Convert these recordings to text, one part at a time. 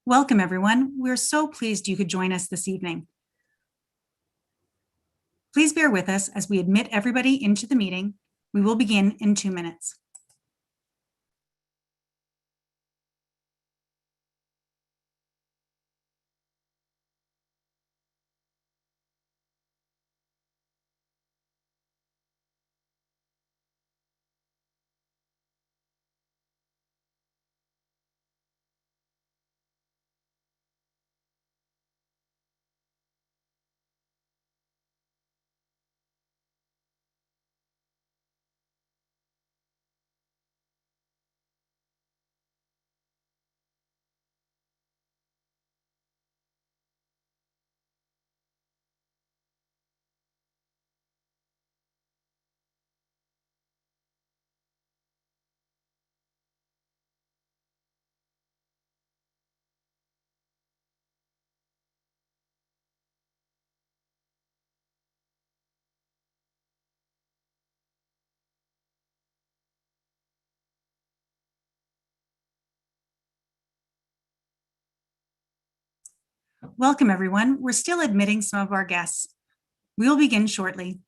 Welcome, everyone. We're so pleased you could join us this evening. Please bear with us as we admit everybody into the meeting. We will begin in 2 minutes. Welcome, everyone. We're still admitting some of our guests. We will begin shortly.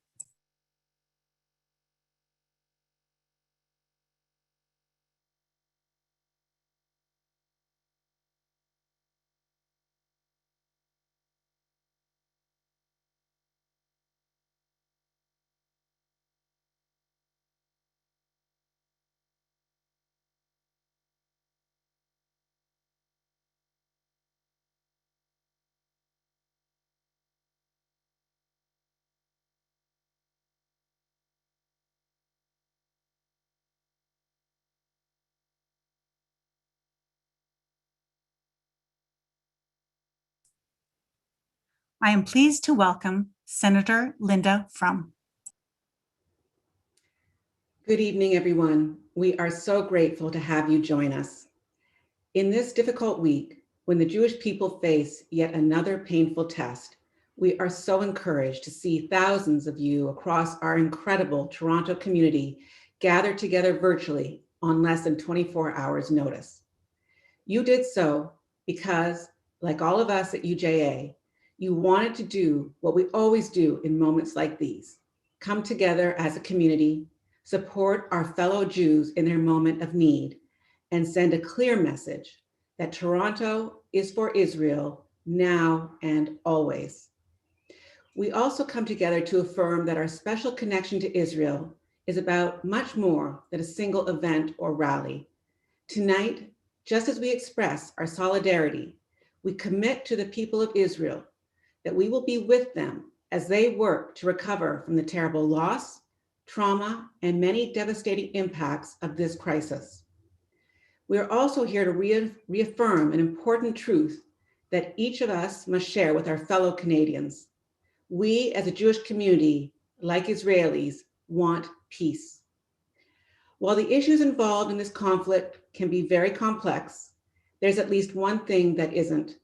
I am pleased to welcome Senator Linda Frum. Good evening, everyone. We are so grateful to have you join us. In this difficult week, when the Jewish people face yet another painful test, we are so encouraged to see thousands of you across our incredible Toronto community gather together virtually on less than 24 hours notice. You did so because, like all of us at UJA, you wanted to do what we always do in moments like these: come together as a community, support our fellow Jews in their moment of need, and send a clear message that Toronto is for Israel now and always. We also come together to affirm that our special connection to Israel is about much more than a single event or rally. Tonight, just as we express our solidarity, we commit to the people of Israel that we will be with them as they work to recover from the terrible loss, trauma, and many devastating impacts of this crisis. We are also here to reaffirm an important truth that each of us must share with our fellow Canadians. We as a Jewish community, like Israelis, want peace. While the issues involved in this conflict can be very complex, there's at least one thing that isn't.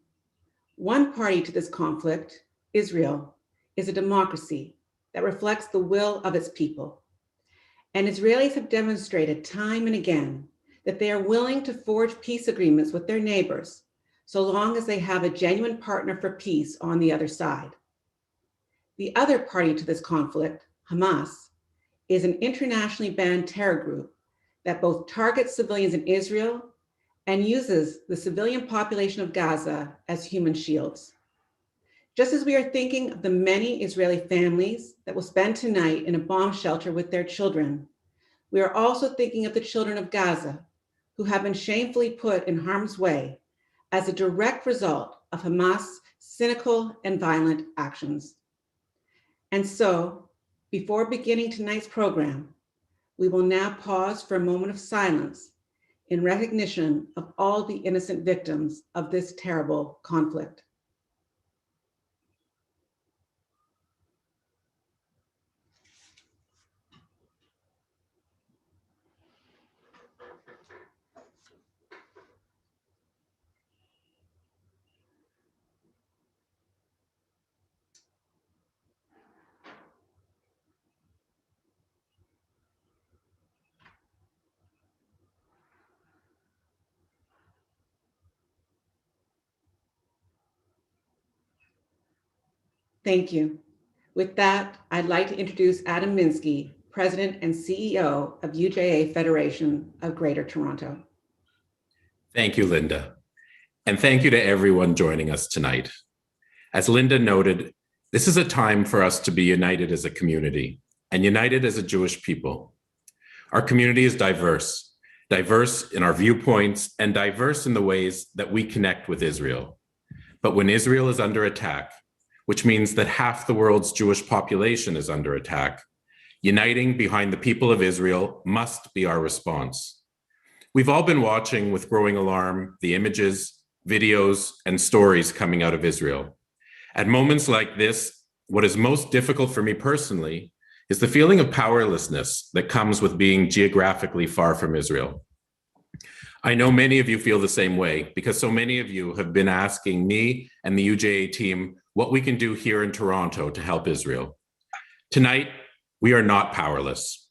One party to this conflict, Israel, is a democracy that reflects the will of its people. And Israelis have demonstrated time and again that they are willing to forge peace agreements with their neighbors, so long as they have a genuine partner for peace on the other side. The other party to this conflict, Hamas, is an internationally banned terror group that both targets civilians in Israel and uses the civilian population of Gaza as human shields. Just as we are thinking of the many Israeli families that will spend tonight in a bomb shelter with their children, we are also thinking of the children of Gaza who have been shamefully put in harm's way as a direct result of Hamas' cynical and violent actions. And so, before beginning tonight's program, we will now pause for a moment of silence in recognition of all the innocent victims of this terrible conflict. Thank you. With that, I'd like to introduce Adam Minsky, President and CEO of UJA Federation of Greater Toronto. Thank you, Linda. And thank you to everyone joining us tonight. As Linda noted, this is a time for us to be united as a community and united as a Jewish people. Our community is diverse in our viewpoints and diverse in the ways that we connect with Israel. But when Israel is under attack, which means that half the world's Jewish population is under attack, uniting behind the people of Israel must be our response. We've all been watching with growing alarm the images, videos, and stories coming out of Israel. At moments like this, what is most difficult for me personally is the feeling of powerlessness that comes with being geographically far from Israel. I know many of you feel the same way because so many of you have been asking me and the UJA team what we can do here in Toronto to help Israel. Tonight, we are not powerless,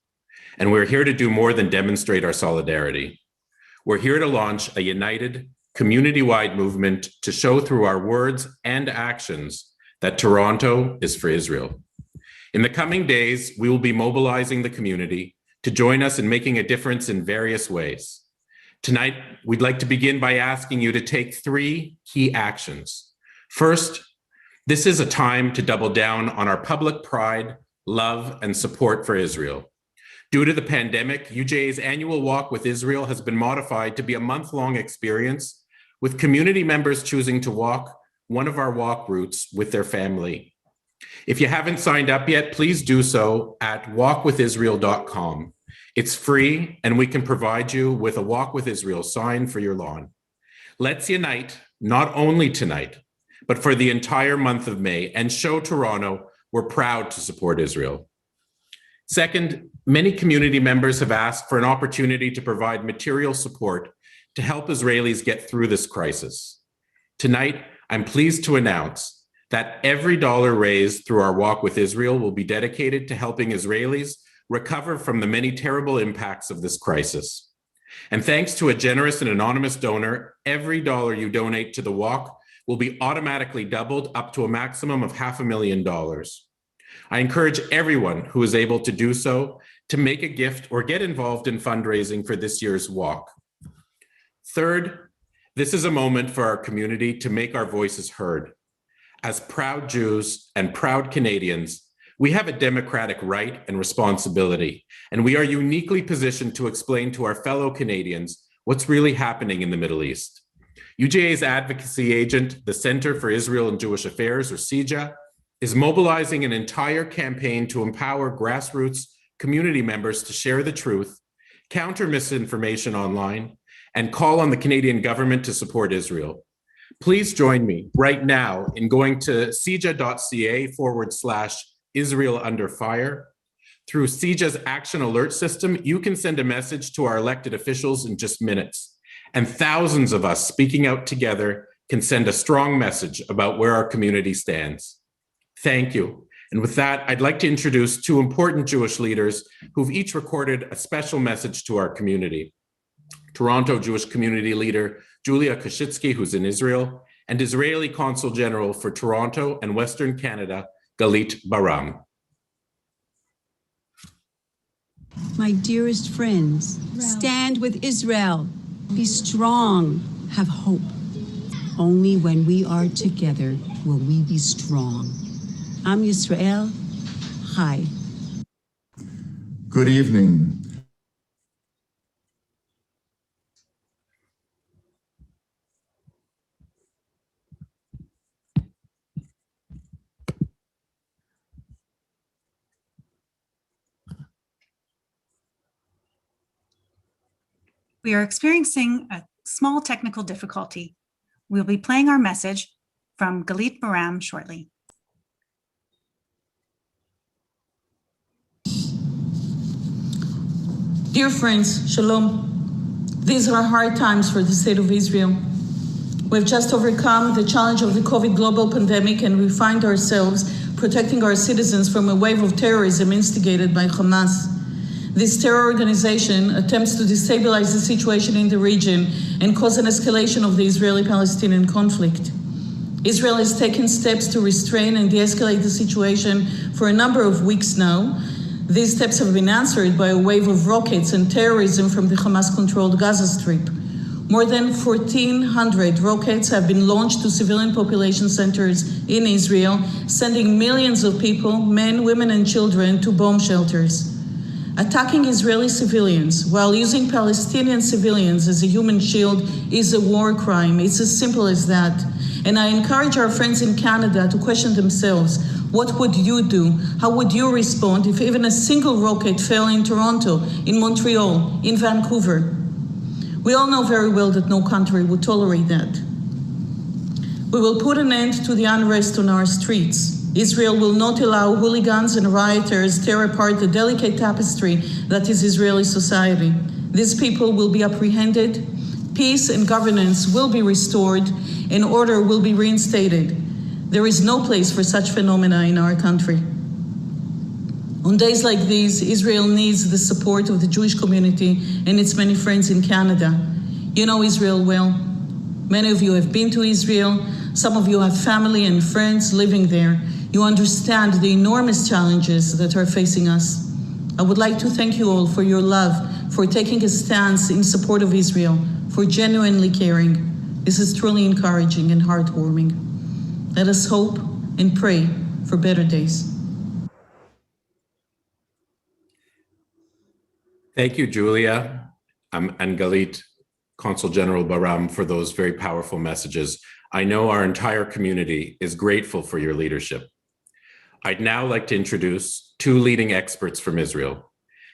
and we're here to do more than demonstrate our solidarity. We're here to launch a united, community-wide movement to show through our words and actions that Toronto is for Israel. In the coming days, we will be mobilizing the community to join us in making a difference in various ways. Tonight, we'd like to begin by asking you to take 3 key actions. First, this is a time to double down on our public pride, love, and support for Israel. Due to the pandemic, UJA's annual Walk with Israel has been modified to be a month-long experience, with community members choosing to walk one of our walk routes with their family. If you haven't signed up yet, please do so at walkwithisrael.com. It's free, and we can provide you with a Walk with Israel sign for your lawn. Let's unite, not only tonight, but for the entire month of May, and show Toronto we're proud to support Israel. Second, many community members have asked for an opportunity to provide material support to help Israelis get through this crisis. Tonight, I'm pleased to announce that every dollar raised through our Walk with Israel will be dedicated to helping Israelis recover from the many terrible impacts of this crisis. And thanks to a generous and anonymous donor, every dollar you donate to the Walk will be automatically doubled up to a maximum of $500,000. I encourage everyone who is able to do so to make a gift or get involved in fundraising for this year's Walk. Third, this is a moment for our community to make our voices heard. As proud Jews and proud Canadians, we have a democratic right and responsibility, and we are uniquely positioned to explain to our fellow Canadians what's really happening in the Middle East. UJA's advocacy agent, the Center for Israel and Jewish Affairs, or CJA, is mobilizing an entire campaign to empower grassroots community members to share the truth, counter misinformation online, and call on the Canadian government to support Israel. Please join me right now in going to cja.ca/Israel under fire. Through CJA's Action Alert System, you can send a message to our elected officials in just minutes. And thousands of us speaking out together can send a strong message about where our community stands. Thank you. And with that, I'd like to introduce 2 important Jewish leaders who've each recorded a special message to our community. Toronto Jewish community leader Julia Koshitsky, who's in Israel, and Israeli Consul General for Toronto and Western Canada, Galit Baram. My dearest friends, stand with Israel. Be strong. Have hope. Only when we are together will we be strong. Am Yisrael. Hi. Good evening. We are experiencing a small technical difficulty. We'll be playing our message from Galit Baram shortly. Dear friends, Shalom. These are hard times for the state of Israel. We've just overcome the challenge of the COVID global pandemic, and we find ourselves protecting our citizens from a wave of terrorism instigated by Hamas. This terror organization attempts to destabilize the situation in the region and cause an escalation of the Israeli-Palestinian conflict. Israel has taken steps to restrain and de-escalate the situation for a number of weeks now. These steps have been answered by a wave of rockets and terrorism from the Hamas-controlled Gaza Strip. More than 1,400 rockets have been launched to civilian population centers in Israel, sending millions of people, men, women, and children, to bomb shelters. Attacking Israeli civilians while using Palestinian civilians as a human shield is a war crime. It's as simple as that. And I encourage our friends in Canada to question themselves. What would you do? How would you respond if even a single rocket fell in Toronto, in Montreal, in Vancouver? We all know very well that no country would tolerate that. We will put an end to the unrest on our streets. Israel will not allow hooligans and rioters tear apart the delicate tapestry that is Israeli society. These people will be apprehended, peace and governance will be restored, and order will be reinstated. There is no place for such phenomena in our country. On days like these, Israel needs the support of the Jewish community and its many friends in Canada. You know Israel well. Many of you have been to Israel. Some of you have family and friends living there. You understand the enormous challenges that are facing us. I would like to thank you all for your love, for taking a stance in support of Israel, for genuinely caring. This is truly encouraging and heartwarming. Let us hope and pray for better days. Thank you, Julia, and Galit, Consul General Baram, for those very powerful messages. I know our entire community is grateful for your leadership. I'd now like to introduce two leading experts from Israel.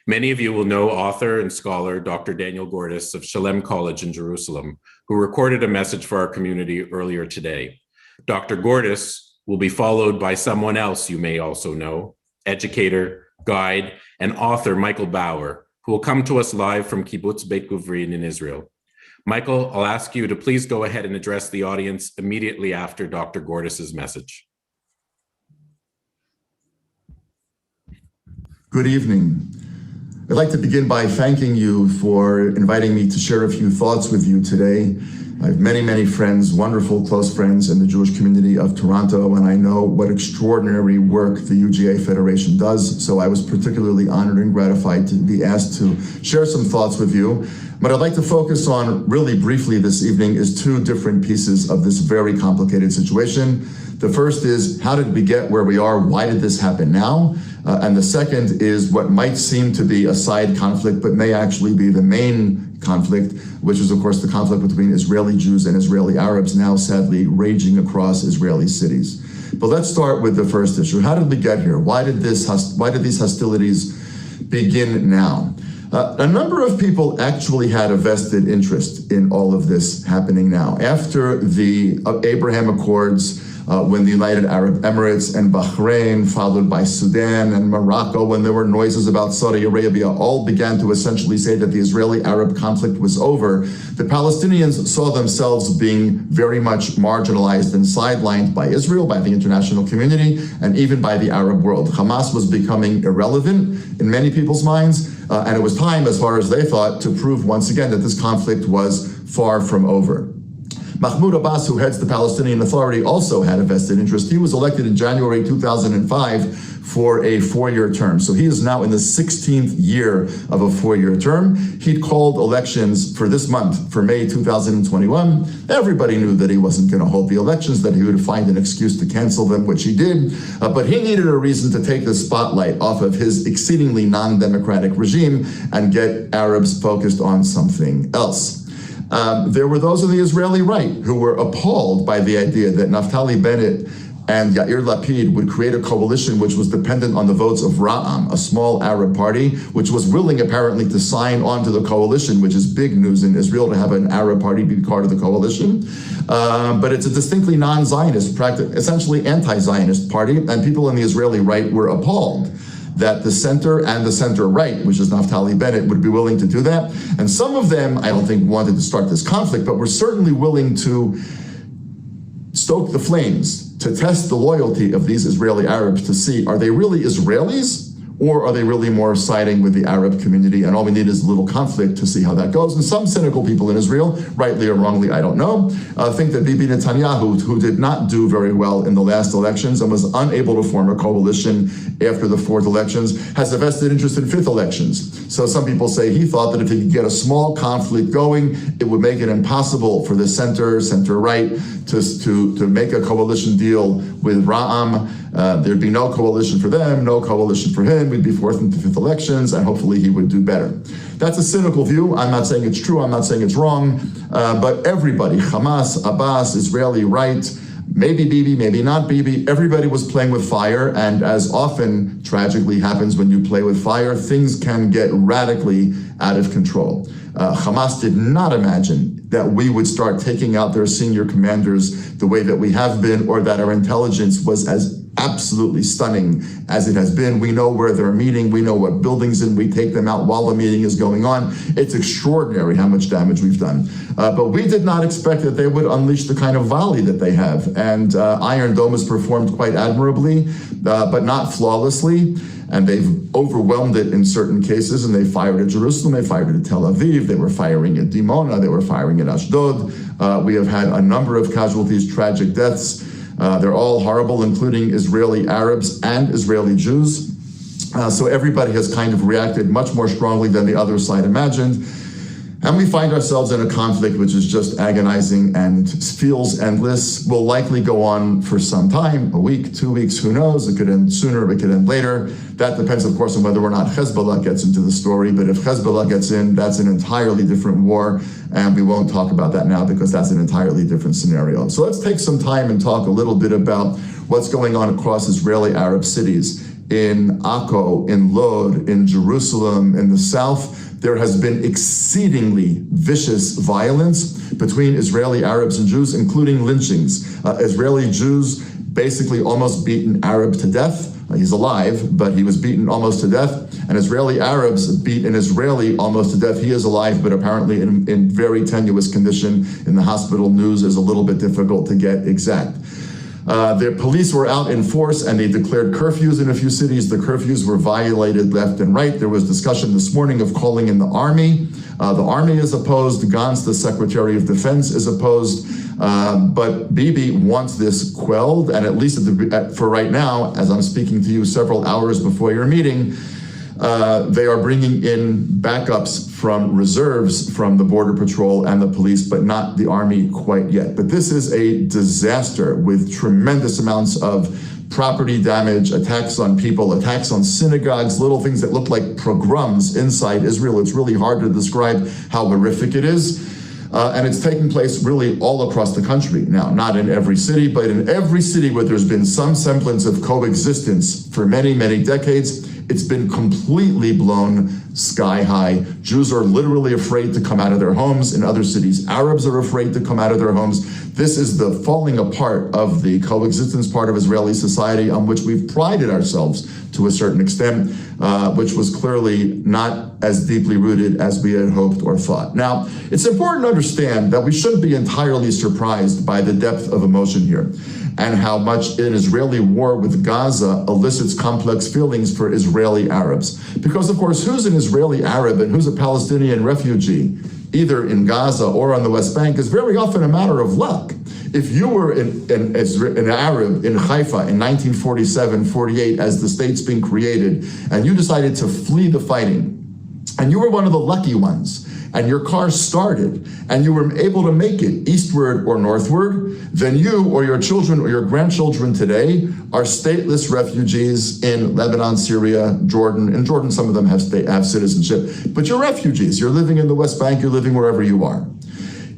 Many of you will know author and scholar Dr. Daniel Gordis of Shalem College in Jerusalem, who recorded a message for our community earlier today. Dr. Gordis will be followed by someone else you may also know, educator, guide, and author Michael Bauer, who will come to us live from Kibbutz Beit Guvrin in Israel. Michael, I'll ask you to please go ahead and address the audience immediately after Dr. Gordis's message. Good evening. I'd like to begin by thanking you for inviting me to share a few thoughts with you today. I have many, many friends, wonderful close friends in the Jewish community of Toronto, and I know what extraordinary work the UJA Federation does, so I was particularly honored and gratified to be asked to share some thoughts with you. What I'd like to focus on really briefly this evening is two different pieces of this very complicated situation. The first is, how did we get where we are? Why did this happen now? And the second is what might seem to be a side conflict, but may actually be the main conflict, which is, of course, the conflict between Israeli Jews and Israeli Arabs, now sadly raging across Israeli cities. But let's start with the first issue. How did we get here? Why did these hostilities begin now? A number of people actually had a vested interest in all of this happening now. After the Abraham Accords, when the United Arab Emirates and Bahrain, followed by Sudan and Morocco, when there were noises about Saudi Arabia, all began to essentially say that the Israeli-Arab conflict was over, the Palestinians saw themselves being very much marginalized and sidelined by Israel, by the international community, and even by the Arab world. Hamas was becoming irrelevant in many people's minds, and it was time, as far as they thought, to prove once again that this conflict was far from over. Mahmoud Abbas, who heads the Palestinian Authority, also had a vested interest. He was elected in January 2005 for a 4-year term. So he is now in the 16th year of a 4-year term. He'd called elections for this month, for May 2021. Everybody knew that he wasn't going to hold the elections, that he would find an excuse to cancel them, which he did. But he needed a reason to take the spotlight off of his exceedingly non-democratic regime and get Arabs focused on something else. There were those on the Israeli right who were appalled by the idea that Naftali Bennett and Yair Lapid would create a coalition which was dependent on the votes of Ra'am, a small Arab party, which was willing apparently to sign on to the coalition, which is big news in Israel to have an Arab party be part of the coalition. But it's a distinctly non-Zionist, essentially anti-Zionist party, and people on the Israeli right were appalled that the center and the center right, which is Naftali Bennett, would be willing to do that. And some of them, I don't think, wanted to start this conflict, but were certainly willing to stoke the flames, to test the loyalty of these Israeli Arabs to see, are they really Israelis? Or are they really more siding with the Arab community? And all we need is a little conflict to see how that goes. And some cynical people in Israel, rightly or wrongly, I don't know, think that Bibi Netanyahu, who did not do very well in the last elections and was unable to form a coalition after the 4th elections, has a vested interest in 5th elections. So some people say he thought that if he could get a small conflict going, it would make it impossible for the center-right to make a coalition deal with Ra'am. There'd be no coalition for them, no coalition for him. We'd be 4th and 5th elections, and hopefully he would do better. That's a cynical view. I'm not saying it's true. I'm not saying it's wrong. But everybody, Hamas, Abbas, Israeli right, maybe Bibi, maybe not Bibi, everybody was playing with fire. And as often tragically happens when you play with fire, things can get radically out of control. Hamas did not imagine that we would start taking out their senior commanders the way that we have been, or that our intelligence was as absolutely stunning as it has been. We know where they're meeting, we know what buildings, and we take them out while the meeting is going on. It's extraordinary how much damage we've done. But we did not expect that they would unleash the kind of volley that they have. And Iron Dome has performed quite admirably, but not flawlessly. And they've overwhelmed it in certain cases, and they fired at Jerusalem, they fired at Tel Aviv, they were firing at Dimona, they were firing at Ashdod. We have had a number of casualties, tragic deaths. They're all horrible, including Israeli Arabs and Israeli Jews. So everybody has kind of reacted much more strongly than the other side imagined. And we find ourselves in a conflict which is just agonizing and feels endless, will likely go on for some time, a week, 2 weeks, who knows? It could end sooner, it could end later. That depends, of course, on whether or not Hezbollah gets into the story. But if Hezbollah gets in, that's an entirely different war. And we won't talk about that now because that's an entirely different scenario. So let's take some time and talk a little bit about what's going on across Israeli Arab cities. In Akko, in Lod, in Jerusalem, in the south, there has been exceedingly vicious violence between Israeli Arabs and Jews, including lynchings. Israeli Jews basically almost beat an Arab to death. He's alive, but he was beaten almost to death. And Israeli Arabs beat an Israeli almost to death. He is alive, but apparently in very tenuous condition. In the hospital news is a little bit difficult to get exact. The police were out in force and they declared curfews in a few cities. The curfews were violated left and right. There was discussion this morning of calling in the army. The army is opposed. Gantz, the Secretary of Defense, is opposed. But Bibi wants this quelled, and at least for right now, as I'm speaking to you several hours before your meeting, they are bringing in backups from reserves from the Border Patrol and the police, but not the army quite yet. But this is a disaster with tremendous amounts of property damage, attacks on people, attacks on synagogues, little things that look like pogroms inside Israel. It's really hard to describe how horrific it is. And it's taking place really all across the country. Now, not in every city, but in every city where there's been some semblance of coexistence for many, many decades, it's been completely blown sky high. Jews are literally afraid to come out of their homes. In other cities, Arabs are afraid to come out of their homes. This is the falling apart of the coexistence part of Israeli society on which we've prided ourselves to a certain extent, which was clearly not as deeply rooted as we had hoped or thought. Now, it's important to understand that we shouldn't be entirely surprised by the depth of emotion here and how much an Israeli war with Gaza elicits complex feelings for Israeli Arabs. Because, of course, who's an Israeli Arab and who's a Palestinian refugee, either in Gaza or on the West Bank, is very often a matter of luck. If you were an Arab in Haifa in 1947-48 as the state's being created, and you decided to flee the fighting, and you were one of the lucky ones, and your car started, and you were able to make it eastward or northward, then you or your children or your grandchildren today are stateless refugees in Lebanon, Syria, Jordan. In Jordan, some of them have citizenship, but you're refugees. You're living in the West Bank, you're living wherever you are.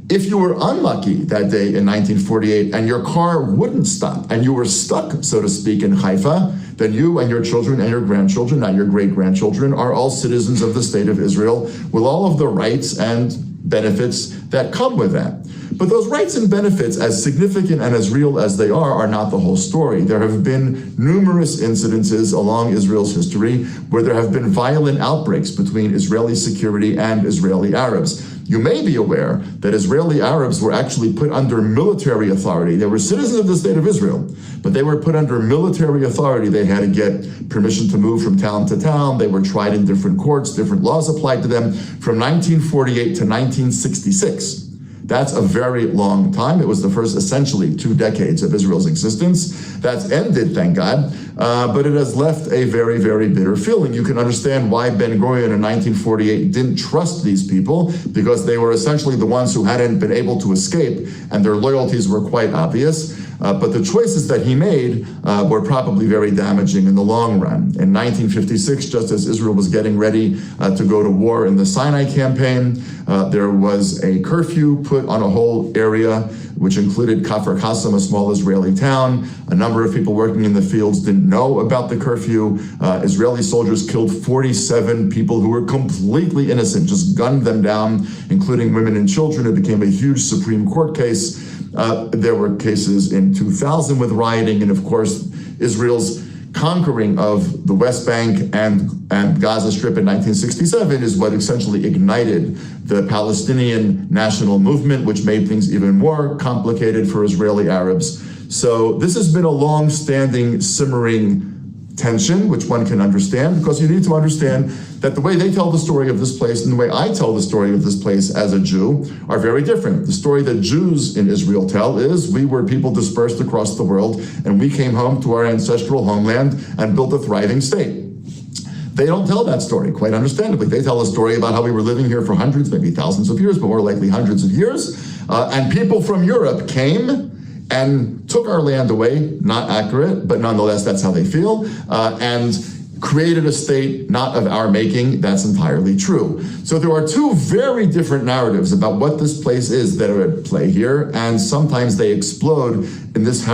If you were unlucky that day in 1948 and your car wouldn't stop and you were stuck, so to speak, in Haifa, then you and your children and your grandchildren, not your great-grandchildren, are all citizens of the state of Israel with all of the rights and benefits that come with that. But those rights and benefits, as significant and as real as they are not the whole story. There have been numerous incidences along Israel's history where there have been violent outbreaks between Israeli security and Israeli Arabs. You may be aware that Israeli Arabs were actually put under military authority. They were citizens of the state of Israel, but they were put under military authority. They had to get permission to move from town to town. They were tried in different courts. Different laws applied to them from 1948 to 1966. That's a very long time. It was the first, essentially, 2 decades of Israel's existence. That's ended, thank God, but it has left a very, very bitter feeling. You can understand why Ben-Gurion in 1948 didn't trust these people, because they were essentially the ones who hadn't been able to escape, and their loyalties were quite obvious. But the choices that he made were probably very damaging in the long run. In 1956, just as Israel was getting ready to go to war in the Sinai campaign, there was a curfew put on a whole area, which included Kfar Qasim, a small Israeli town. A number of people working in the fields didn't know about the curfew. Israeli soldiers killed 47 people who were completely innocent, just gunned them down, including women and children. It became a huge Supreme Court case. There were cases in 2000 with rioting, and of course, Israel's conquering of the West Bank and Gaza Strip in 1967 is what essentially ignited the Palestinian national movement, which made things even more complicated for Israeli Arabs. So this has been a long-standing, simmering tension, which one can understand, because you need to understand that the way they tell the story of this place and the way I tell the story of this place as a Jew are very different. The story that Jews in Israel tell is we were people dispersed across the world, and we came home to our ancestral homeland and built a thriving state. They don't tell that story, quite understandably. They tell a story about how we were living here for hundreds, maybe thousands of years, but more likely hundreds of years. And people from Europe came and took our land away, not accurate, but nonetheless, that's how they feel, and created a state not of our making. That's entirely true. So there are 2 very different narratives about what this place is that are at play here, and sometimes they explode in this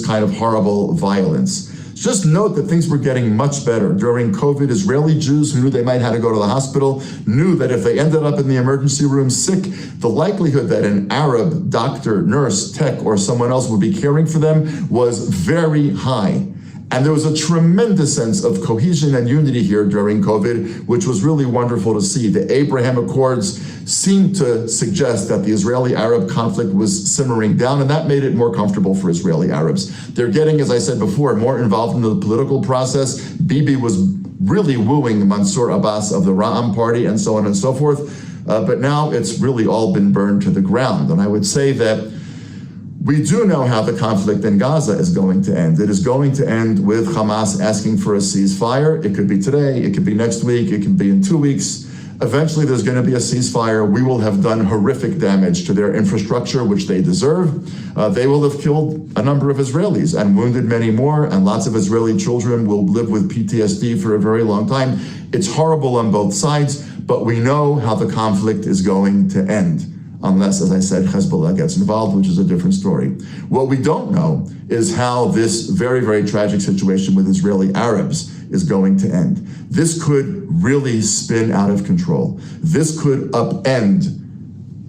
kind of horrible violence. Just note that things were getting much better. During COVID, Israeli Jews who knew they might have to go to the hospital knew that if they ended up in the emergency room sick, the likelihood that an Arab doctor, nurse, tech, or someone else would be caring for them was very high. And there was a tremendous sense of cohesion and unity here during COVID, which was really wonderful to see. The Abraham Accords seemed to suggest that the Israeli-Arab conflict was simmering down, and that made it more comfortable for Israeli Arabs. They're getting, as I said before, more involved in the political process. Bibi was really wooing Mansour Abbas of the Ra'am party and so on and so forth. But now it's really all been burned to the ground. And I would say that we do know how the conflict in Gaza is going to end. It is going to end with Hamas asking for a ceasefire. It could be today, it could be next week, it could be in 2 weeks. Eventually there's going to be a ceasefire. We will have done horrific damage to their infrastructure, which they deserve. They will have killed a number of Israelis and wounded many more, and lots of Israeli children will live with PTSD for a very long time. It's horrible on both sides, but we know how the conflict is going to end. Unless, as I said, Hezbollah gets involved, which is a different story. What we don't know is how this very, very tragic situation with Israeli Arabs is going to end. This could really spin out of control. This could upend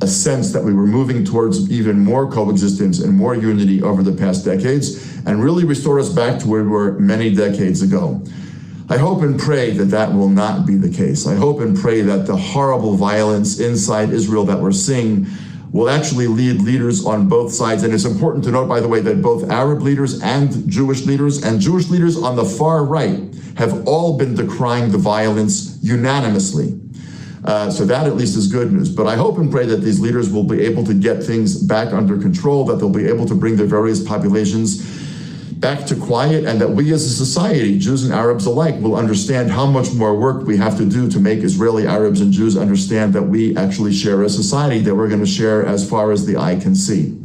a sense that we were moving towards even more coexistence and more unity over the past decades, and really restore us back to where we were many decades ago. I hope and pray that that will not be the case. I hope and pray that the horrible violence inside Israel that we're seeing will actually lead leaders on both sides. And it's important to note, by the way, that both Arab leaders and Jewish leaders on the far right have all been decrying the violence unanimously. So that at least is good news. But I hope and pray that these leaders will be able to get things back under control, that they'll be able to bring their various populations back to quiet, and that we as a society, Jews and Arabs alike, will understand how much more work we have to do to make Israeli Arabs and Jews understand that we actually share a society that we're going to share as far as the eye can see.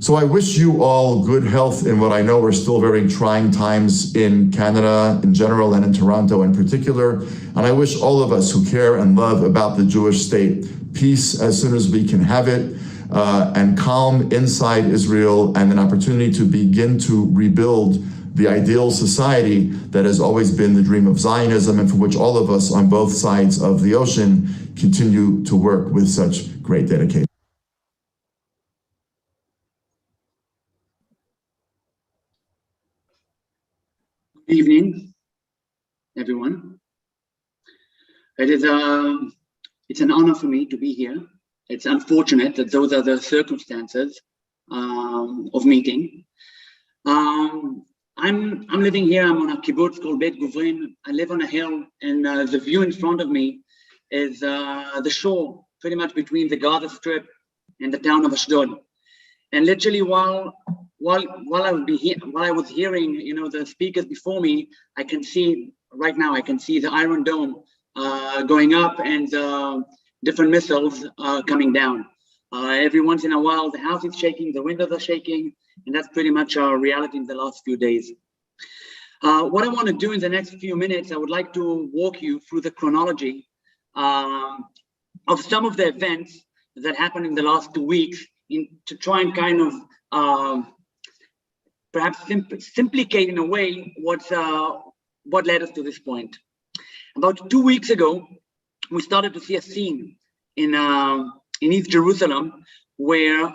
So I wish you all good health in what I know are still very trying times in Canada in general and in Toronto in particular. And I wish all of us who care and love about the Jewish state peace as soon as we can have it, and calm inside Israel, and an opportunity to begin to rebuild the ideal society that has always been the dream of Zionism, and for which all of us on both sides of the ocean continue to work with such great dedication. Good evening, everyone. It's an honor for me to be here it's unfortunate that those are the circumstances of meeting. I'm living here. I'm on a kibbutz called Beit Guvrin. I live on a hill, and the view in front of me is the shore, pretty much between the Gaza Strip and the town of Ashdod. And literally, while I was hearing, the speakers before me, I can see the Iron Dome going up and different missiles coming down. Every once in a while, the house is shaking, the windows are shaking, and that's pretty much our reality in the last few days. What I want to do in the next few minutes, I would like to walk you through the chronology of some of the events that happened in the last 2 weeks to try and kind of perhaps simplicate in a way what led us to this point. About 2 weeks ago, we started to see a scene in East Jerusalem where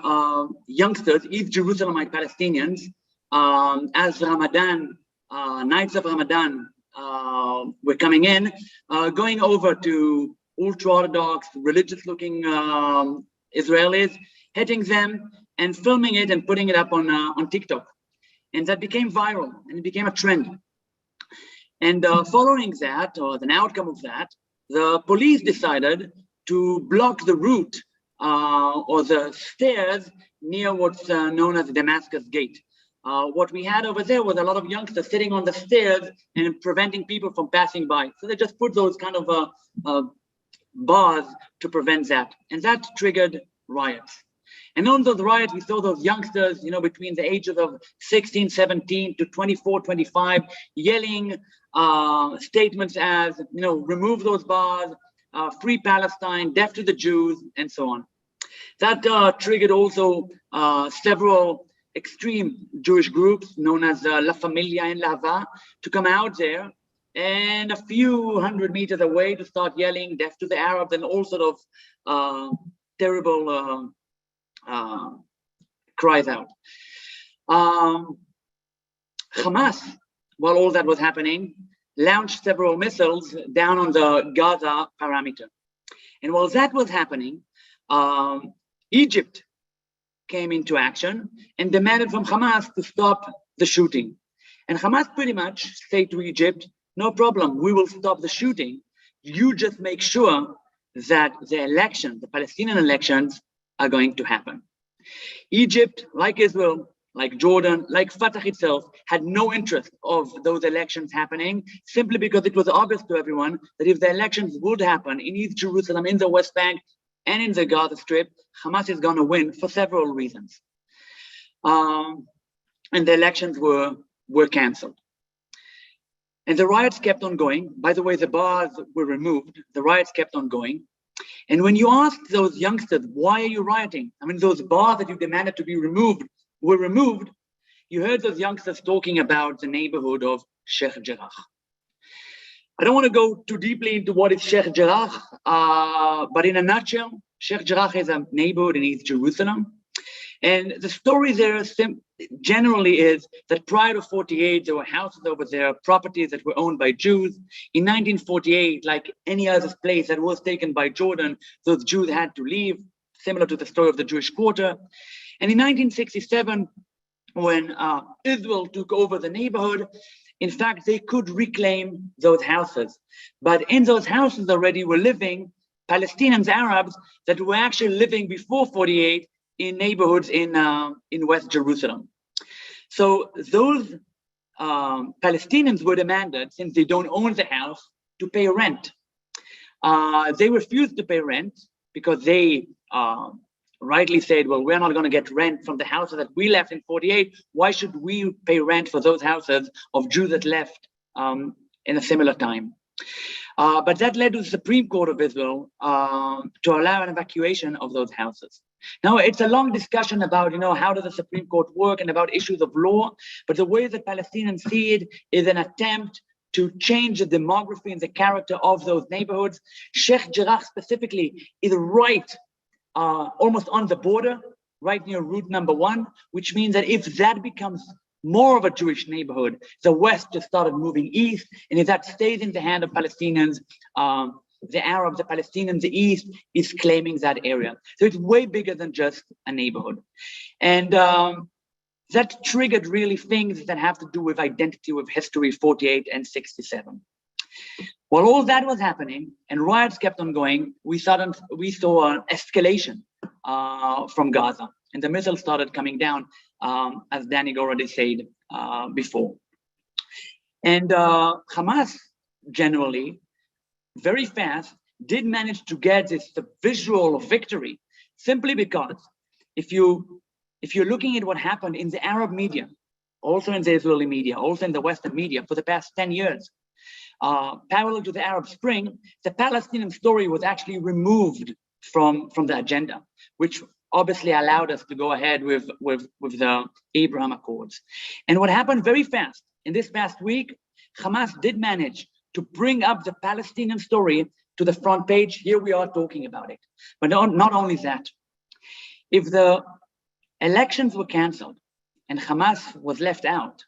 youngsters, East Jerusalemite Palestinians, as Ramadan, nights of Ramadan were coming in, going over to ultra-Orthodox, religious-looking Israelis, hitting them and filming it and putting it up on TikTok. And that became viral, and it became a trend. And following that, or the outcome of that, the police decided to block the route or the stairs near what's known as the Damascus Gate. What we had over there was a lot of youngsters sitting on the stairs and preventing people from passing by. So they just put those kind of bars to prevent that. And that triggered riots. And on those riots, we saw those youngsters, between the ages of 16, 17 to 24, 25, yelling statements as, remove those bars, free Palestine, death to the Jews, and so on. That triggered also several extreme Jewish groups known as La Familia and Lava to come out there and a few hundred meters away to start yelling death to the Arabs and all sort of terrible cries out. Hamas, while all that was happening, launched several missiles down on the Gaza perimeter. And while that was happening, Egypt came into action and demanded from Hamas to stop the shooting. And Hamas pretty much said to Egypt, no problem, we will stop the shooting. You just make sure that the elections, the Palestinian elections, are going to happen. Egypt, like Israel, like Jordan, like Fatah itself, had no interest of those elections happening, simply because it was obvious to everyone that if the elections would happen in East Jerusalem, in the West Bank, and in the Gaza Strip, Hamas is going to win for several reasons. And the elections were canceled. And the riots kept on going. By the way, the bars were removed. The riots kept on going. And when you ask those youngsters, why are you rioting? I mean, those bars that you demanded to be removed were removed. You heard those youngsters talking about the neighborhood of Sheikh Jarrah. I don't want to go too deeply into what is Sheikh Jarrah, but in a nutshell, Sheikh Jarrah is a neighborhood in East Jerusalem. And the story there generally is that prior to 48, there were houses over there, properties that were owned by Jews. In 1948, like any other place that was taken by Jordan, those Jews had to leave, similar to the story of the Jewish Quarter. And in 1967, when Israel took over the neighborhood, in fact, they could reclaim those houses. But in those houses already were living Palestinians, Arabs, that were actually living before 48 in neighborhoods in West Jerusalem. So those Palestinians were demanded, since they don't own the house, to pay rent. They refused to pay rent because they rightly said, well, we're not going to get rent from the houses that we left in 48. Why should we pay rent for those houses of Jews that left in a similar time? But that led to the Supreme Court of Israel to allow an evacuation of those houses. Now, it's a long discussion about, how does the Supreme Court work and about issues of law, but the way that Palestinians see it is an attempt to change the demography and the character of those neighborhoods. Sheikh Jarrah specifically is right almost on the border, right near route number 1, which means that if that becomes more of a Jewish neighborhood, the West just started moving east, and if that stays in the hand of Palestinians, the Arab, the Palestinian, the East is claiming that area. So it's way bigger than just a neighborhood. And that triggered really things that have to do with identity, with history, 48 and 67. While all that was happening and riots kept on going, we saw an escalation from Gaza, and the missiles started coming down, as Danny already said before. And Hamas generally, very fast, did manage to get this visual victory, simply because if you're looking at what happened in the Arab media, also in the Israeli media, also in the Western media for the past 10 years, parallel to the Arab Spring, the Palestinian story was actually removed from the agenda, which obviously allowed us to go ahead with the Abraham Accords. And what happened very fast in this past week, Hamas did manage to bring up the Palestinian story to the front page. Here we are talking about it. But not only that, if the elections were canceled and Hamas was left out,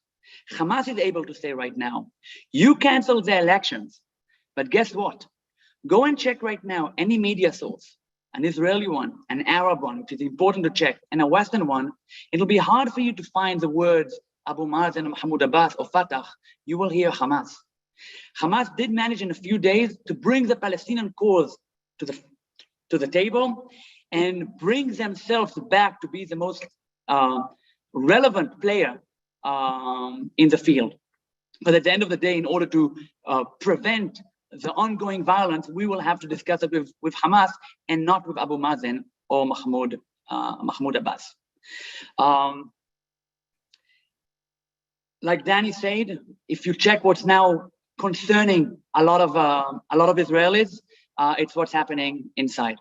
Hamas is able to say right now, you canceled the elections, but guess what? Go and check right now any media source, an Israeli one, an Arab one, which is important to check, and a Western one. It'll be hard for you to find the words Abu Mazen, Mahmoud Abbas, or Fatah. You will hear Hamas. Hamas did manage in a few days to bring the Palestinian cause to the table and bring themselves back to be the most relevant player in the field. But at the end of the day, in order to prevent the ongoing violence, we will have to discuss it with Hamas and not with Abu Mazen or Mahmoud Abbas. Like Danny said, if you check what's now concerning a lot of Israelis, it's what's happening inside.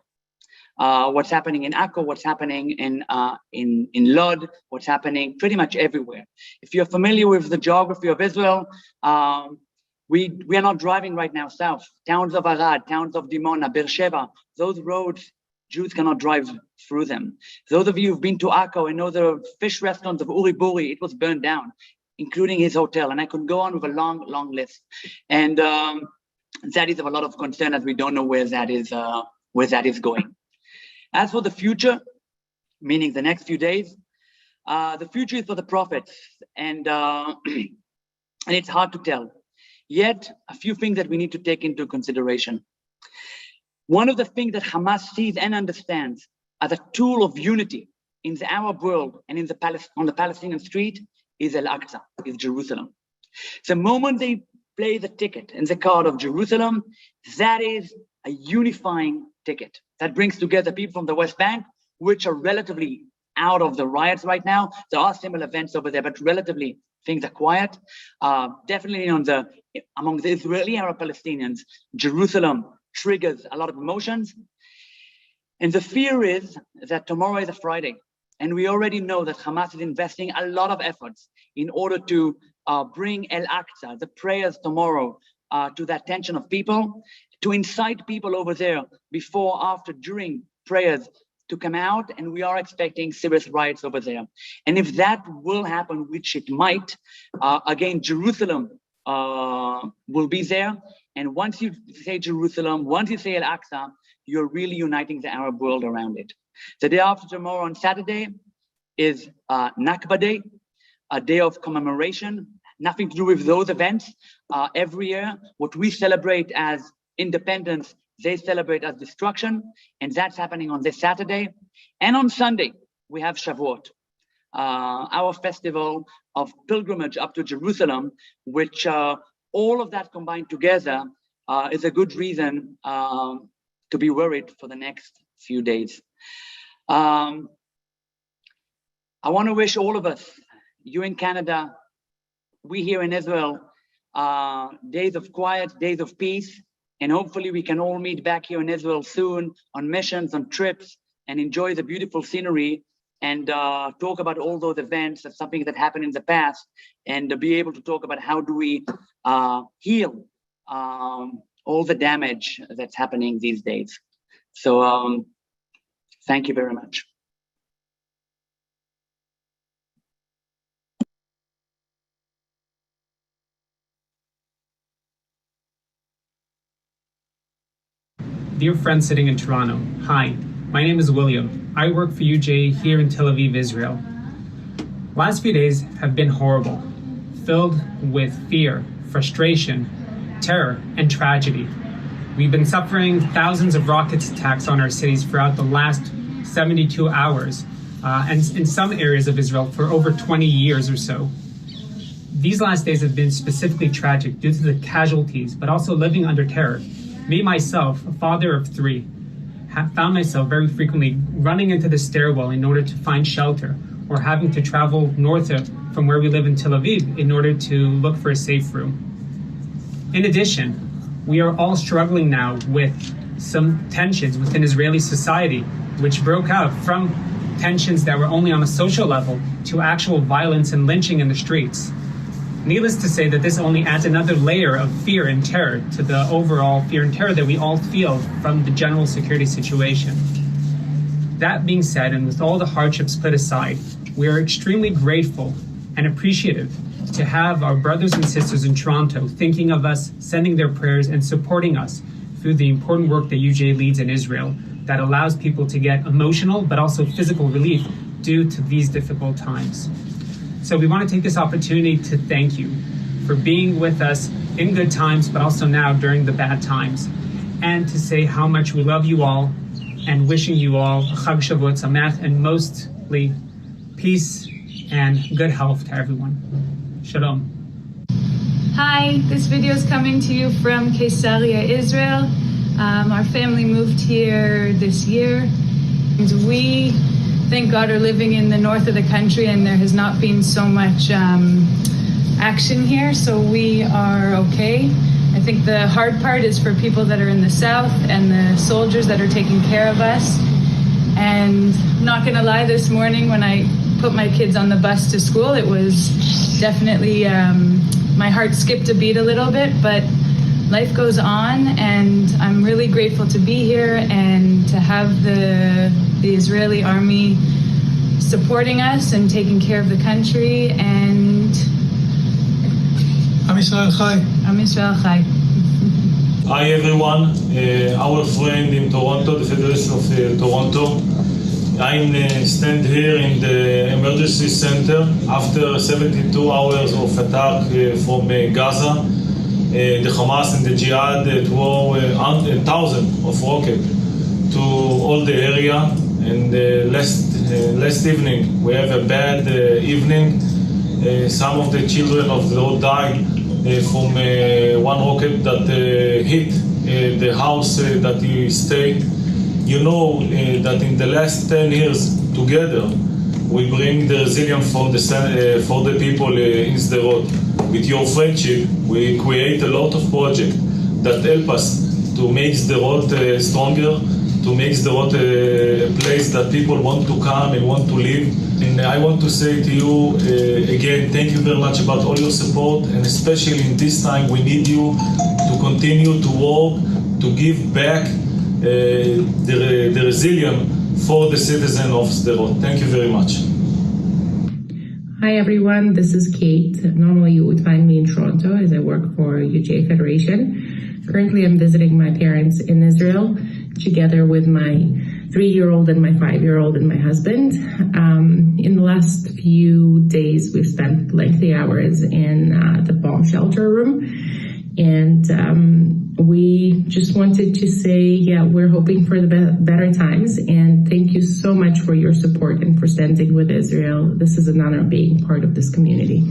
What's happening in Akko, what's happening in Lod, what's happening pretty much everywhere. If you're familiar with the geography of Israel, we are not driving right now south. Towns of Arad, towns of Dimona, Beersheba, those roads, Jews cannot drive through them. Those of you who've been to Akko and know the fish restaurant of Uri Buri, it was burned down, including his hotel. And I could go on with a long, long list. And that is of a lot of concern, as we don't know where that is going. As for the future, meaning the next few days, the future is for the prophets, and it's hard to tell. Yet, a few things that we need to take into consideration. One of the things that Hamas sees and understands as a tool of unity in the Arab world and on the Palestinian street is Al-Aqsa, is Jerusalem. The moment they play the ticket and the card of Jerusalem, that is a unifying ticket that brings together people from the West Bank, which are relatively out of the riots right now. There are similar events over there, but relatively things are quiet. Definitely among the Israeli Arab Palestinians, Jerusalem triggers a lot of emotions. And the fear is that tomorrow is a Friday, and we already know that Hamas is investing a lot of efforts in order to bring Al-Aqsa, the prayers tomorrow, to the attention of people, to incite people over there before, after, during prayers to come out, and we are expecting serious riots over there. And if that will happen, which it might, again, Jerusalem will be there. And once you say Jerusalem, once you say Al-Aqsa, you're really uniting the Arab world around it. The day after tomorrow, on Saturday, is Nakba Day, a day of commemoration, nothing to do with those events. Every year, what we celebrate as independence, they celebrate as destruction, and that's happening on this Saturday. And on Sunday, we have Shavuot, our festival of pilgrimage up to Jerusalem, which all of that combined together is a good reason to be worried for the next few days. I want to wish all of us, you in Canada, we here in Israel, days of quiet, days of peace, and hopefully we can all meet back here in Israel soon on missions, on trips, and enjoy the beautiful scenery and talk about all those events of something that happened in the past, and to be able to talk about how do we heal all the damage that's happening these days. So thank you very much. Dear friends sitting in Toronto, hi, my name is William. I work for UJA here in Tel Aviv, Israel. Last few days have been horrible, filled with fear, frustration, terror, and tragedy. We've been suffering thousands of rocket attacks on our cities throughout the last 72 hours, and in some areas of Israel for over 20 years or so. These last days have been specifically tragic due to the casualties, but also living under terror. Me, myself, a father of three, found myself very frequently running into the stairwell in order to find shelter, or having to travel north from where we live in Tel Aviv in order to look for a safe room. In addition, we are all struggling now with some tensions within Israeli society, which broke out from tensions that were only on a social level to actual violence and lynching in the streets. Needless to say that this only adds another layer of fear and terror to the overall fear and terror that we all feel from the general security situation. That being said, and with all the hardships put aside, we are extremely grateful and appreciative to have our brothers and sisters in Toronto thinking of us, sending their prayers, and supporting us through the important work that UJA leads in Israel that allows people to get emotional but also physical relief due to these difficult times. So we want to take this opportunity to thank you for being with us in good times, but also now during the bad times, and to say how much we love you all and wishing you all Chag Shavuot Sameach, and mostly peace and good health to everyone. Shalom. Hi, this video is coming to you from Caesarea, Israel. Our family moved here this year, and we, thank God, are living in the north of the country, and there has not been so much action here, so we are okay. I think the hard part is for people that are in the south and the soldiers that are taking care of us. And I'm not gonna lie, this morning when I put my kids on the bus to school, it was definitely, my heart skipped a beat a little bit, but life goes on, and I'm really grateful to be here and to have the Israeli army supporting us and taking care of the country. And Am Yisrael Chai. Am Yisrael Chai. Hi everyone, our friend in Toronto, the Federation of Toronto. I'm stand here in the emergency center after 72 hours of attack from Gaza. The Hamas and the Jihad threw 1,000 of rockets to all the area. And last evening we have a bad evening. Some of the children of the road died from one rocket that hit the house that he stayed. You know that in the last 10 years together, we bring the resilience for the people in Sderot. With your friendship, we create a lot of projects that help us to make Sderot stronger, to make Sderot a place that people want to come and want to live. And I want to say to you again, thank you very much about all your support, and especially in this time we need you to continue to work, to give back the resilience for the citizen of Sderot. Thank you very much. Hi everyone, this is Kate. Normally you would find me in Toronto as I work for UJA Federation. Currently I'm visiting my parents in Israel together with my 3-year-old and my 5-year-old and my husband. In the last few days we've spent lengthy hours in the bomb shelter room, and we just wanted to say, yeah, we're hoping for the better times, and thank you so much for your support and for standing with Israel. This is an honor being part of this community.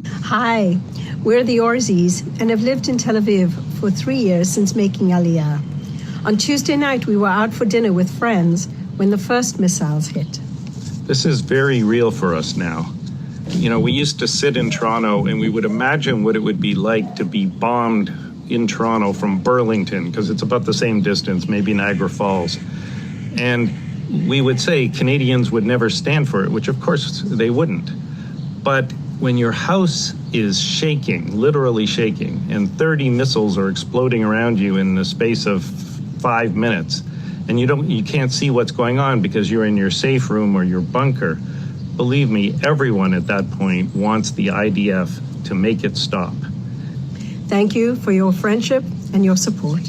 Hi, we're the Orzis and have lived in Tel Aviv for 3 years since making Aliyah. On Tuesday night, we were out for dinner with friends when the first missiles hit. This is very real for us now. You know, we used to sit in Toronto and we would imagine what it would be like to be bombed in Toronto from Burlington, because it's about the same distance, maybe Niagara Falls. And we would say Canadians would never stand for it, which of course they wouldn't. But when your house is shaking, literally shaking, and 30 missiles are exploding around you in the space of 5 minutes, and you can't see what's going on because you're in your safe room or your bunker, believe me, everyone at that point wants the IDF to make it stop. Thank you for your friendship and your support.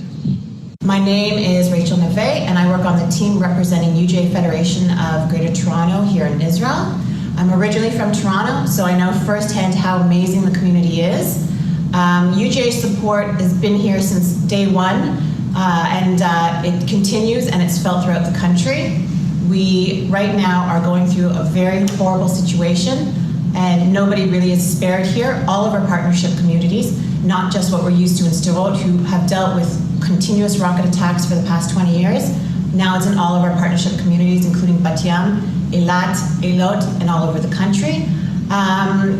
My name is Rachel Neve, and I work on the team representing UJA Federation of Greater Toronto here in Israel. I'm originally from Toronto, so I know firsthand how amazing the community is. UJA support has been here since day one, and it continues, and it's felt throughout the country. We, right now, are going through a very horrible situation, and nobody really is spared here. All of our partnership communities, not just what we're used to in Sderot, who have dealt with continuous rocket attacks for the past 20 years. Now it's in all of our partnership communities, including Bat Yam, Eilat, Eilot, and all over the country.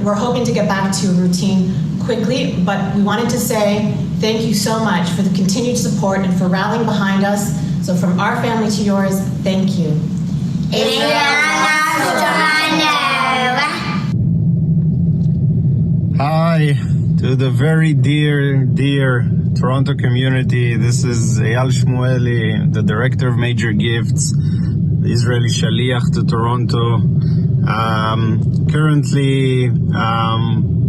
We're hoping to get back to a routine quickly, but we wanted to say thank you so much for the continued support and for rallying behind us. So from our family to yours, thank you. Hi to the very dear Toronto community. This is Eyal Shmueli, the Director of Major Gifts, the Israeli Shaliach to Toronto. Currently,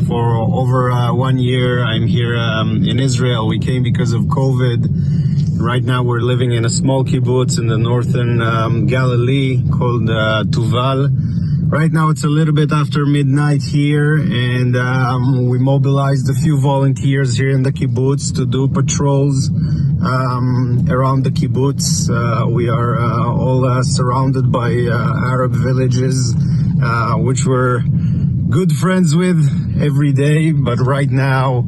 for over 1 year, I'm here in Israel. We came because of COVID. Right now, we're living in a small kibbutz in the northern Galilee called Tuval. Right now, it's a little bit after midnight here, and we mobilized a few volunteers here in the kibbutz to do patrols around the kibbutz. We are all surrounded by Arab villages, which we're good friends with every day, but right now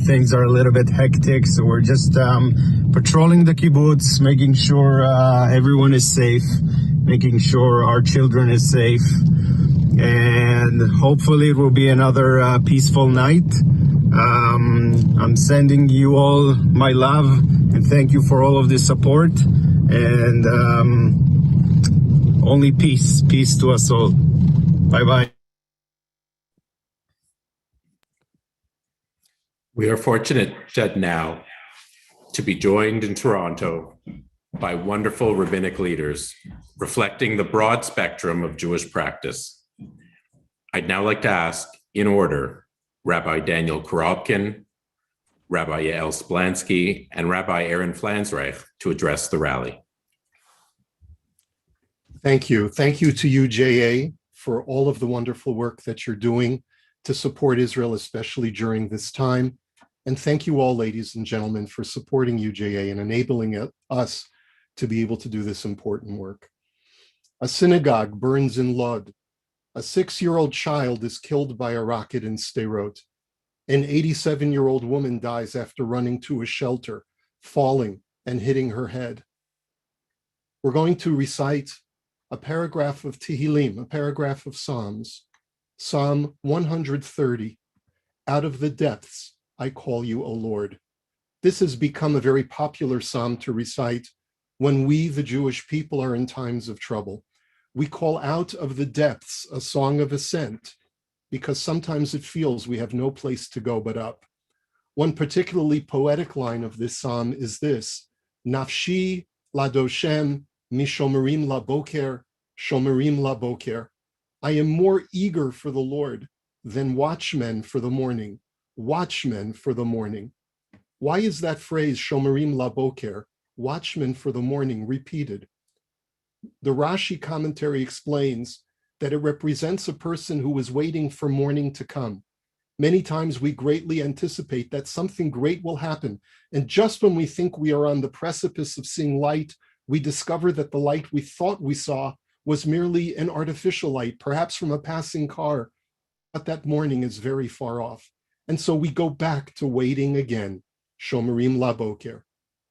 things are a little bit hectic, so we're just patrolling the kibbutz, making sure everyone is safe, making sure our children is safe, and hopefully it will be another peaceful night. I'm sending you all my love and thank you for all of the support, and only peace to us all. Bye-bye. We are fortunate now to be joined in Toronto by wonderful rabbinic leaders reflecting the broad spectrum of Jewish practice. I'd now like to ask, in order, Rabbi Daniel Korobkin, Rabbi Yael Splansky, and Rabbi Aaron Flansreich to address the rally. Thank you. Thank you to UJA for all of the wonderful work that you're doing to support Israel, especially during this time. And thank you all, ladies and gentlemen, for supporting UJA and enabling us to be able to do this important work. A synagogue burns in Lod. A 6-year-old child is killed by a rocket in Sderot. An 87-year-old woman dies after running to a shelter, falling and hitting her head. We're going to recite a paragraph of Tehillim, a paragraph of Psalms. Psalm 130, out of the depths I call you, O Lord. This has become a very popular psalm to recite when we, the Jewish people, are in times of trouble. We call out of the depths a song of ascent, because sometimes it feels we have no place to go but up. One particularly poetic line of this psalm is this: Nafshi ladoshem mishomerim laboker, shomerim laboker. I am more eager for the Lord than watchmen for the morning. Watchmen for the morning. Why is that phrase, shomerim laboker, watchmen for the morning, repeated? The Rashi commentary explains that it represents a person who is waiting for morning to come. Many times we greatly anticipate that something great will happen, and just when we think we are on the precipice of seeing light, we discover that the light we thought we saw was merely an artificial light, perhaps from a passing car, but that morning is very far off. And so we go back to waiting again, shomerim laboker.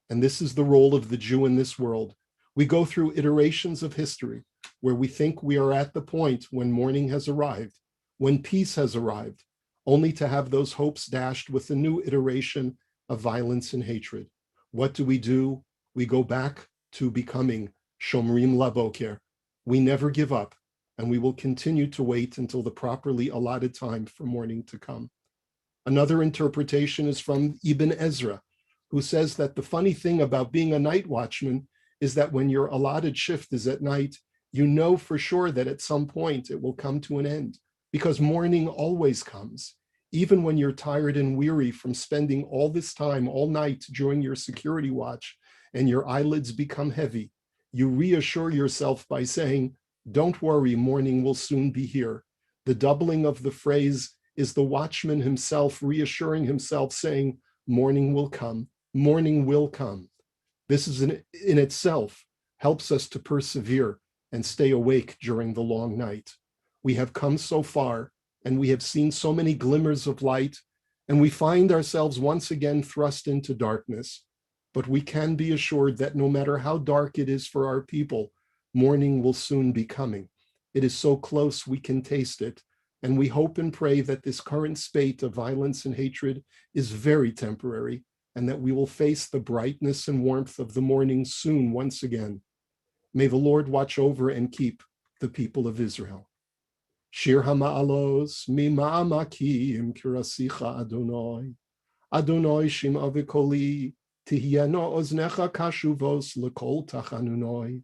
And this is the role of the Jew in this world. We go through iterations of history where we think we are at the point when morning has arrived, when peace has arrived, only to have those hopes dashed with a new iteration of violence and hatred. What do? We go back to becoming shomerim laboker. We never give up, and we will continue to wait until the properly allotted time for morning to come. Another interpretation is from Ibn Ezra, who says that the funny thing about being a night watchman is that when your allotted shift is at night, you know for sure that at some point it will come to an end, because morning always comes. Even when you're tired and weary from spending all this time, all night during your security watch, and your eyelids become heavy, you reassure yourself by saying, "Don't worry, morning will soon be here." The doubling of the phrase is the watchman himself reassuring himself, saying, "Morning will come, morning will come." This is in itself helps us to persevere and stay awake during the long night. We have come so far, and we have seen so many glimmers of light, and we find ourselves once again thrust into darkness. But we can be assured that no matter how dark it is for our people, morning will soon be coming. It is so close we can taste it, and we hope and pray that this current spate of violence and hatred is very temporary, and that we will face the brightness and warmth of the morning soon once again. May the Lord watch over and keep the people of Israel. Shir HaMa'alos, Mima'amakim Kirasicha Adonai. Adonai Shim'a v'koli, Tihyeno oznecha kashuvos l'kol tachanunoi.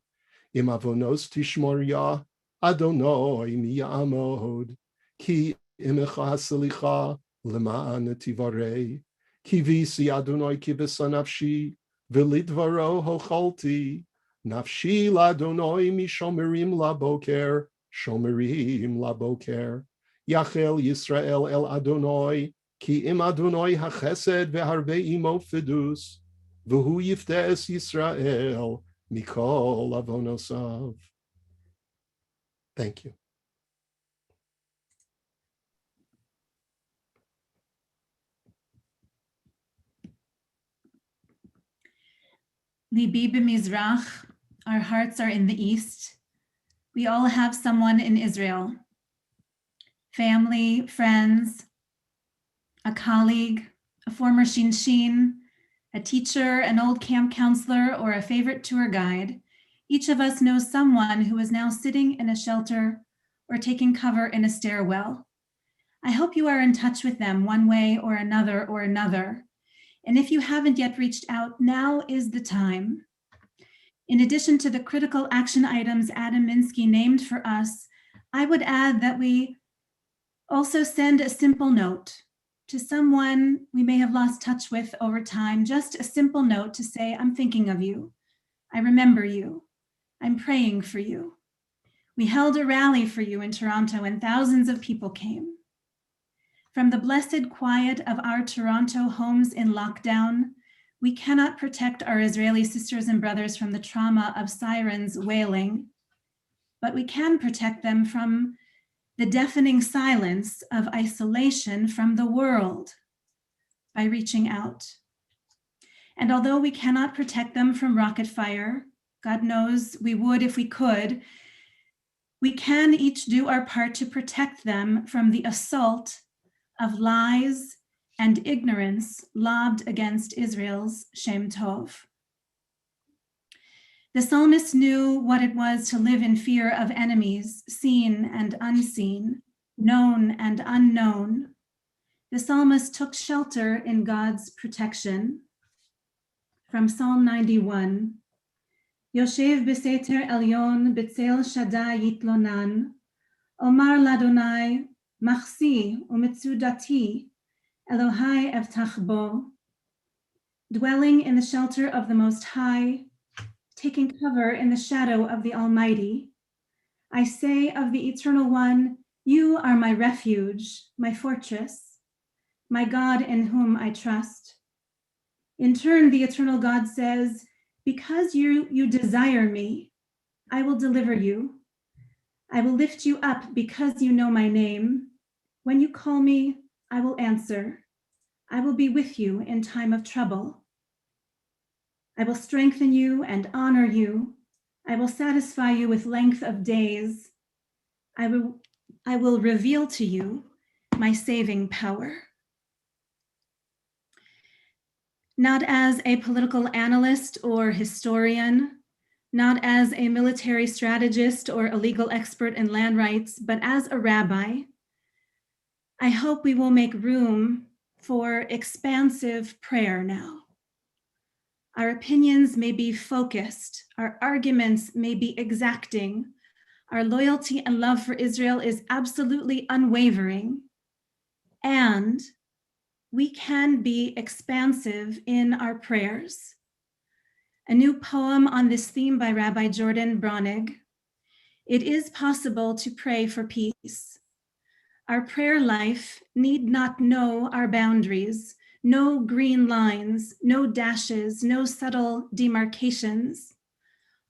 Im avonos tishmor Adonai miya'amod. Ki imecha haselicha l'ma'an tivarei. Ki visi Adonai kibesa nafshi, v'lidvaro hochalti. Nafshi l'Adonai mishomerim laboker, shomerim laboker. Yachel Yisrael el Adonai, ki im Adonai hachesed ve'harbe imo fidus, v'hu yiftes Yisrael mikol avonosav. Thank you. Libi b'mizrach, our hearts are in the east. We all have someone in Israel. Family, friends, a colleague, a former Shinshin, a teacher, an old camp counselor, or a favorite tour guide. Each of us knows someone who is now sitting in a shelter or taking cover in a stairwell. I hope you are in touch with them one way or another. And if you haven't yet reached out, now is the time. In addition to the critical action items Adam Minsky named for us, I would add that we also send a simple note to someone we may have lost touch with over time, just a simple note to say, I'm thinking of you. I remember you. I'm praying for you. We held a rally for you in Toronto and thousands of people came. From the blessed quiet of our Toronto homes in lockdown, we cannot protect our Israeli sisters and brothers from the trauma of sirens wailing, but we can protect them from the deafening silence of isolation from the world by reaching out. And although we cannot protect them from rocket fire, God knows we would if we could, we can each do our part to protect them from the assault of lies and ignorance lobbed against Israel's Shem Tov. The psalmist knew what it was to live in fear of enemies, seen and unseen, known and unknown. The psalmist took shelter in God's protection. From Psalm 91, Yoshev b'seter elyon b'tzel Shaddai yitlonan, Omar ladonai, machsi u'mitzudati, Elohai evtach bo. Dwelling in the shelter of the Most High, taking cover in the shadow of the Almighty, I say of the Eternal One, you are my refuge, my fortress, my God in whom I trust. In turn, the Eternal God says, because you desire me, I will deliver you. I will lift you up because you know my name. When you call me, I will answer. I will be with you in time of trouble. I will strengthen you and honor you. I will satisfy you with length of days. I will reveal to you my saving power. Not as a political analyst or historian, not as a military strategist or a legal expert in land rights, but as a rabbi, I hope we will make room for expansive prayer now. Our opinions may be focused, our arguments may be exacting, our loyalty and love for Israel is absolutely unwavering, and we can be expansive in our prayers. A new poem on this theme by Rabbi Jordan Bronig. It is possible to pray for peace. Our prayer life need not know our boundaries, no green lines, no dashes, no subtle demarcations.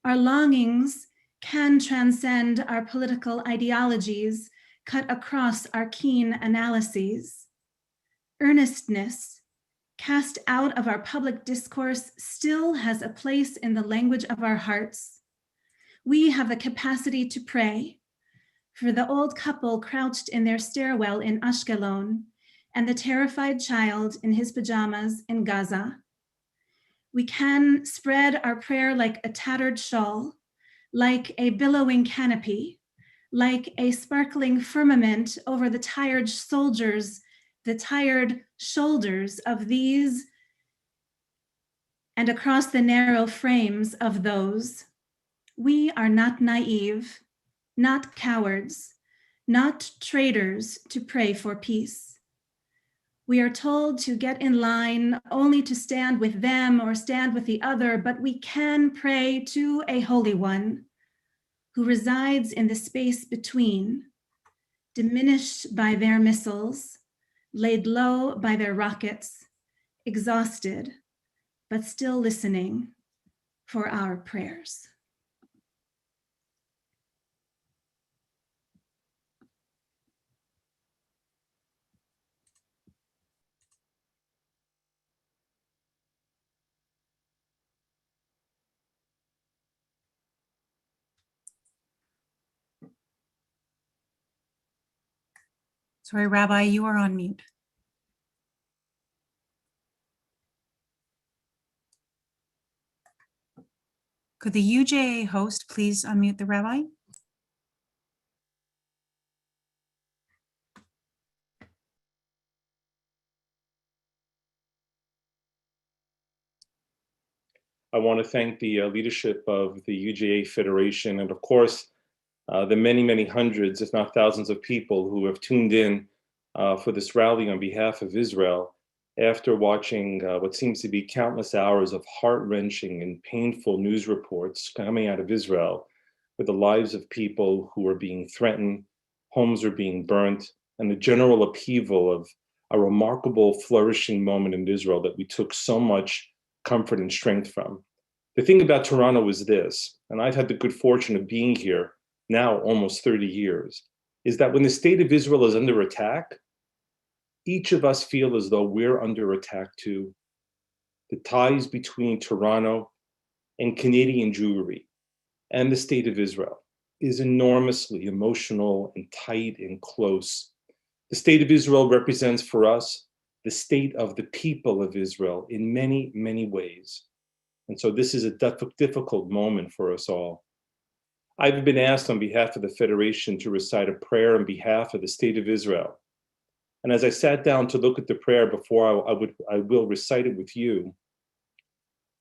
Our longings can transcend our political ideologies, cut across our keen analyses. Earnestness, cast out of our public discourse, still has a place in the language of our hearts. We have the capacity to pray for the old couple crouched in their stairwell in Ashkelon and the terrified child in his pajamas in Gaza. We can spread our prayer like a tattered shawl, like a billowing canopy, like a sparkling firmament over the tired soldiers, the tired shoulders of these, and across the narrow frames of those. We are not naive, not cowards, not traitors to pray for peace. We are told to get in line only to stand with them or stand with the other, but we can pray to a Holy One who resides in the space between, diminished by their missiles, laid low by their rockets, exhausted, but still listening for our prayers. Sorry, Rabbi, you are on mute. Could the UJA host please unmute the rabbi? I want to thank the leadership of the UJA Federation and, of course, the many, many hundreds, if not thousands of people who have tuned in for this rally on behalf of Israel after watching what seems to be countless hours of heart-wrenching and painful news reports coming out of Israel with the lives of people who are being threatened, homes are being burnt, and the general upheaval of a remarkable flourishing moment in Israel that we took so much comfort and strength from. The thing about Toronto is this, and I've had the good fortune of being here now almost 30 years, is that when the state of Israel is under attack, each of us feel as though we're under attack too. The ties between Toronto and Canadian Jewry and the state of Israel is enormously emotional and tight and close. The state of Israel represents for us the state of the people of Israel in many, many ways. And so this is a difficult moment for us all. I've been asked on behalf of the Federation to recite a prayer on behalf of the state of Israel. And as I sat down to look at the prayer before I will recite it with you,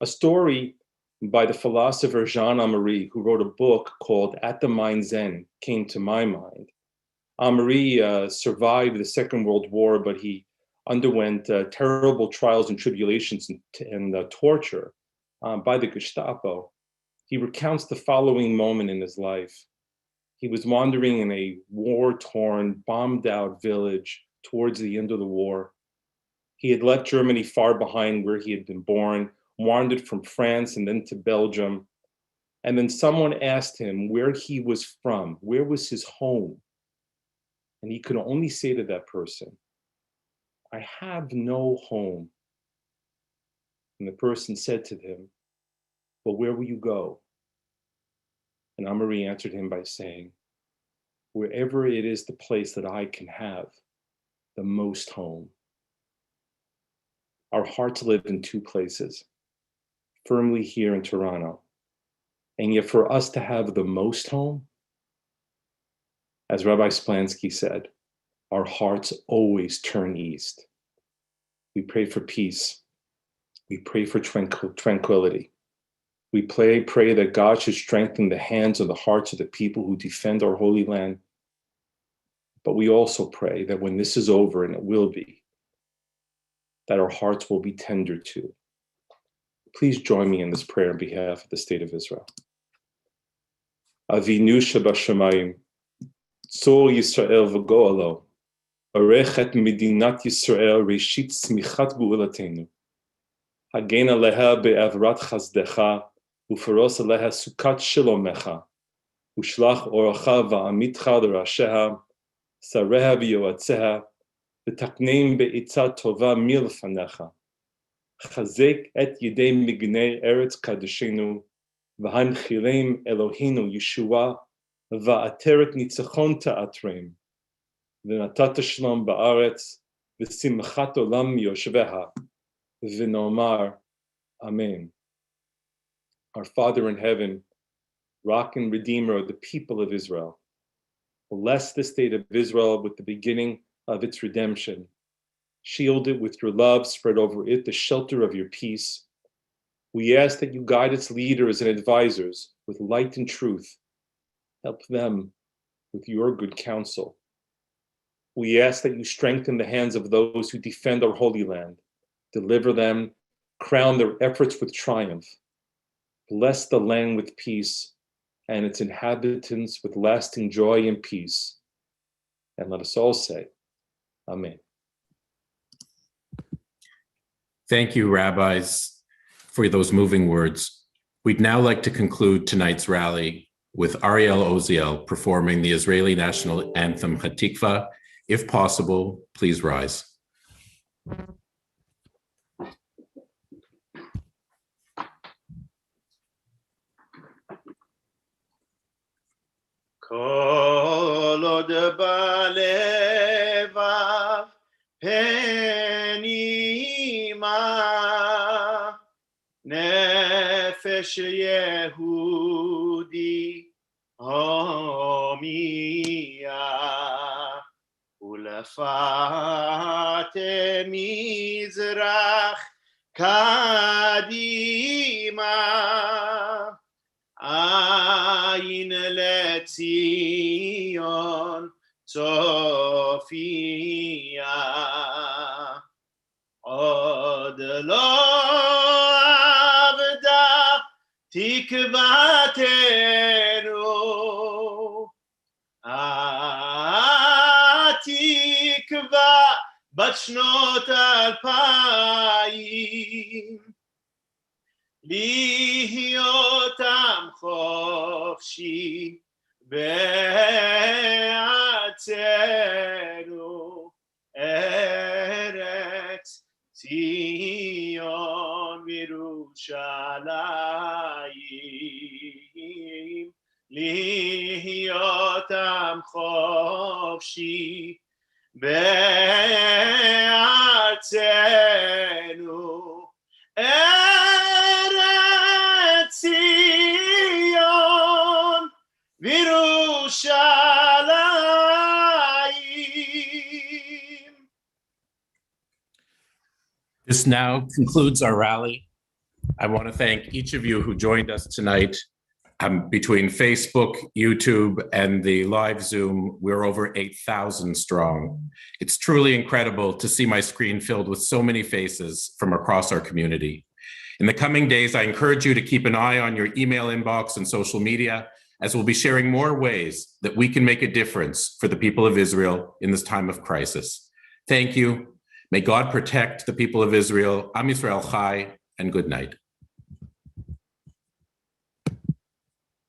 a story by the philosopher Jean Amery, who wrote a book called At the Mind's End, came to my mind. Amery survived the Second World War, but he underwent terrible trials and tribulations and torture by the Gestapo. He recounts the following moment in his life. He was wandering in a war-torn, bombed-out village towards the end of the war. He had left Germany far behind where he had been born, wandered from France and then to Belgium. And then someone asked him where he was from, where was his home? And he could only say to that person, I have no home. And the person said to him, well, where will you go? And Amery answered him by saying, wherever it is the place that I can have the most home. Our hearts live in two places, firmly here in Toronto. And yet for us to have the most home, as Rabbi Splansky said, our hearts always turn east. We pray for peace. We pray for tranquility. We pray that God should strengthen the hands and the hearts of the people who defend our Holy Land. But we also pray that when this is over, and it will be, that our hearts will be tender to. Please join me in this prayer on behalf of the state of Israel. Avinu shebashamayim, tzor Yisrael v'go'alo, arech et medinat Yisrael reshit smichat gu'elatenu, hagen aleha be'avrat chazdecha, u'faros aleha sukat shilomecha, u'shlach oracha va'amitcha l'rasheha, sareha v'yoatzeha, v'takneim be'itza tova milfanecha, chazek et yedei mignei eretz kadeshenu, v'hanchilem Eloheinu Yeshua, va'ateret nitzachon ta'atrem, v'natata shalom ba'aretz, v'simchat olam yoshveha, v'nomar, Amen. Our Father in heaven, Rock and Redeemer of the people of Israel, bless the state of Israel with the beginning of its redemption. Shield it with your love, spread over it the shelter of your peace. We ask that you guide its leaders and advisors with light and truth. Help them with your good counsel. We ask that you strengthen the hands of those who defend our Holy Land. Deliver them, crown their efforts with triumph. Bless the land with peace and its inhabitants with lasting joy and peace. And let us all say, Amen. Thank you, rabbis, for those moving words. We'd now like to conclude tonight's rally with Ariel Oziel performing the Israeli national anthem Hatikva. If possible, please rise. Kol od balevav penima nefesh Yehudi homiya ulafate mizrach kadima Ayin leTzion Sophia Od lo avda tikvatenu Atikva bat shnot 2000 להיות עם חופשי בארצנו, ארץ ציון וירושלים. להיות עם חופשי בארצנו, ארץ ציון וירושלים. This now concludes our rally. I want to thank each of you who joined us tonight. Between Facebook, YouTube, and the live Zoom, we're over 8,000 strong. It's truly incredible to see my screen filled with so many faces from across our community. In the coming days, I encourage you to keep an eye on your email inbox and social media, as we'll be sharing more ways that we can make a difference for the people of Israel in this time of crisis. Thank you. May God protect the people of Israel. Am Yisrael Chai, and good night.